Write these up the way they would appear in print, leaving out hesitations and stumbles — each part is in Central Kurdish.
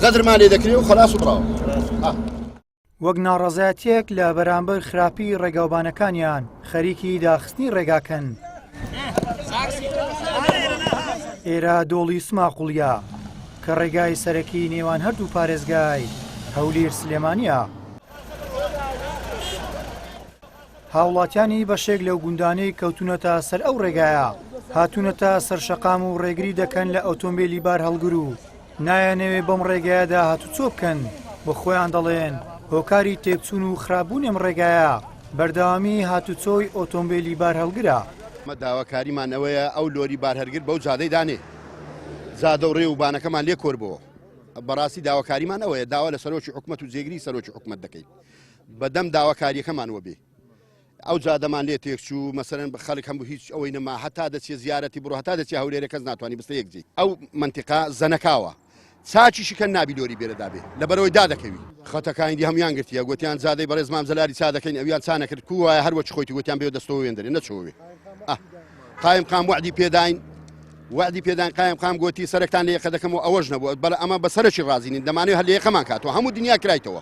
غەدرمان لێ دەکرێ و خەلاص و بڕاوە. وەک ناڕەزایەتێک لە بەرامبەر خراپی ڕێگاوبانەکانیان خەریکی داخستنی ڕێگاکەن. ئێرە دۆڵی سماقوڵیە کە ڕێگای سەرەکی نێوان هەردوو پارێزگای هەولیر سلێمانیە. هاوڵاتیانی بەشێک لەو گوندانەی کەوتونەتە سەر ئەو ڕێگایە هاتوونەتە سەرشەقام و ڕێگری دەکەن لە ئۆتۆمبیلی بار هەڵگر و نایانەوێ بەم ڕێگایەدا هاتوچۆ بکەن بۆ خۆیان دەڵێن هۆکاری تێکچوون و خراپبوونی ئەم ڕێگایە بەردەوامی هاتوچۆی ئۆتۆمبیلی بار هەڵگرە. ئەمە داواکاریمان ئەوەیە ئەو لۆری بار هەرگر بەو جادەی دانێ زادە و ڕێ و بانەکەمان لێ کۆربەوە. بەڕاستی داواکاریمان ئەوەیە داوا لە سەرۆکی حکومەت و جێگری سەرۆکی حکومەت دەکەین بەدەم داواکاریەکەمان وەبێ ئەو جادەمان لێ تێکچوو مەسەرەن بە خەڵک هەموو هیچ ئەوەی نەما هەتا دەچێ زیارەتی بڕۆ هەتا دەچێ هەولێرە کەس ناتوانانی بستە یەکجێ ئەو منتیقا زەنەکاوە چاچیشی کە نابی لۆری بێرەدابێ لەبەرەوەی دادەکەوی خەتەکانی دی هەمویان گرتیە گوتیان زادەی بەڕێز مام زەلاری چا دەکەین ئەویان چا نەکرد کو وایە هەروەچ خۆیتی گوتیان بێ دەستەوە وێندەرێ نەچۆوێ قایم قام وعدی پێداین وعدی پێدان قایم قام گوتی سەرەکتان لە یەقە دەکەمەوە ئەوەش نەبووە بەڵام ئەمە بەسەرەکی ڕازینین دەمانێت هەر لە یەقەمان کاتەوە هەموو دنیا کرایتەوە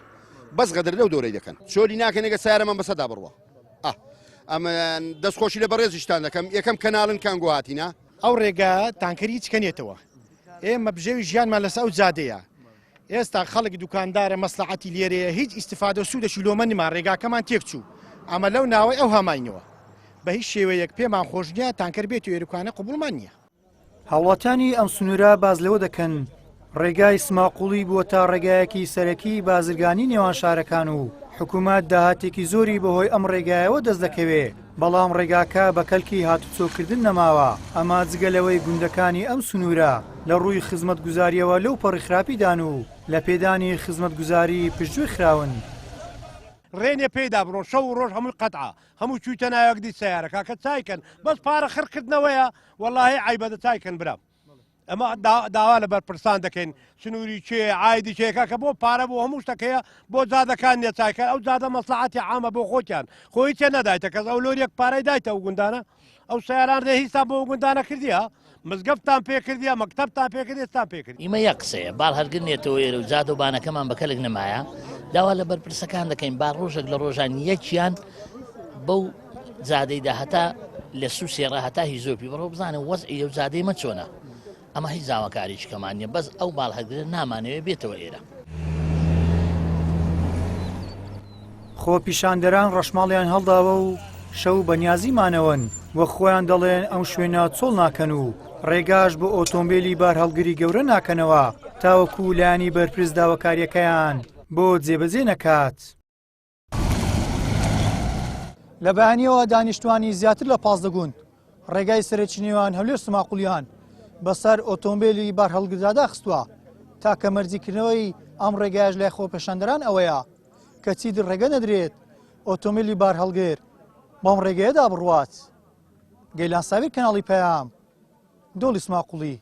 بەس غەدر لەو دۆرەی دەکەن چۆلی ناکەن ئەگە سیارەمان بەسەدا بڕوە ئەمە دەستخۆشی لە بەڕێزیشتان دەکەم یەکەم کەناڵن کانگۆ هاتینە ئەو ڕێگا تانکەری چکەنێتەوە ئێمە بژێوی ژیانمان لەسە ئەو جادەیە ئێستا خەڵک دوکاندارە مەسلحەتی لێرەیە هیچ ئیسیفادە و سوودەشی لۆمەنیمان ڕێگاکەمان تێکچوو ئەمە لەو ناوەی ئەو هەماینەوە بە هیچ شێوەیەک پێمان خۆشنیە تانکەر بێت و ئێروکانە قبوڵمان نییە. هاوڵاتیانی ئەم سنوورە باز لەوە دەکەن ڕێگای سماقوڵی بووە تا ڕێگایەکی سەرەکی بازرگانی نێوان شارەکان و حکوومەت داهاتێکی زۆری بەهۆی ئەم ڕێگایەوە دەست دەکەوێ بەڵام ڕێگاکە بە کەلکی هاتوچۆکردن نەماوە ئەمە جگەلەوەی گوندەکانی ئەم سنوورە لە ڕووی خزمەتگوزاریەوە لەو پەڕی خراپیدان و لە پێدانی خزمەتگوزاری پشتگوێ خراون. ڕێنێ پێدا بڕۆ شەو و ڕۆژ هەمووی قەتعا هەموو چوویتە ناوەکدی سیارەکە کە چایکەن بەس پارە خڕکردنەوەیە وەڵاهی عیبەدە چایکەن برام ئەمە داوا لە بەرپرسان دەکەین سنووری چێ عایدی چێکە کە بۆ پارە بۆ هەموو شتەکەیە بۆ جادەکان نیە چایکەن ئەو جادە مەسلحەتی عامە بۆ خۆتیان خۆی چێ نەدایتە کەس ئەو لۆریەک پارەی دایتە ئەو گوندانە ئەو سیاران دێ هیچتا بۆ گوندانە کردیە مزگەفتان پێکردیە مەکتەبتان پێکردێتان پێکرد ئیمە یەک قسەیە بار هەرگرنێتەوە ئێرە و جاد و بانەکەمان بە کەلک نەمایە داوا لە بەرپرسەکان دەکەین با ڕۆژێک لە ڕۆژان یەکیان بەو جادەیدا هەتا لە سووسێڕە هەتا هیزۆپی بڕۆ بزانێ وەزعی لەو جادەی مە چۆنە ئەمە هیچ زاواکاری چکەمان نیە بەس ئەو باڵ هەرگرن نامانەوێ بێتەوە ئێرە. خۆ پیشاندەران ڕەشماڵیان هەڵداوە و شەو بەنیازیمانەوەن وە خۆیان دەڵێن ئەم شوێنە چۆڵ ناکەن و ڕێگاش بۆ ئۆتۆمبیلی بار هەڵگری گەورە ناکەنەوە تاوەکو لایانی بەرپرس داواکاریەکەیان بۆ جێبەجێ نەکات. لە بەیانیەوە دانیشتوانی زیاتر لە 15 گوند ڕێگای سەرەکی نێوان هەولێر سماقوڵیان بەسەر ئۆتۆمبیلی بار هەڵگردادا خستووە تاکە مەرجیکردنەوەی ئەم ڕێگایش لای خۆپەشاندەران ئەوەیە کە چیتر ڕێگە نەدرێت ئۆتۆمبیلی بار هەڵگر بەم ڕێگەیەدا بڕوات. گەیلان ساویر کەناڵی پەیام دۆڵی سماقوڵی.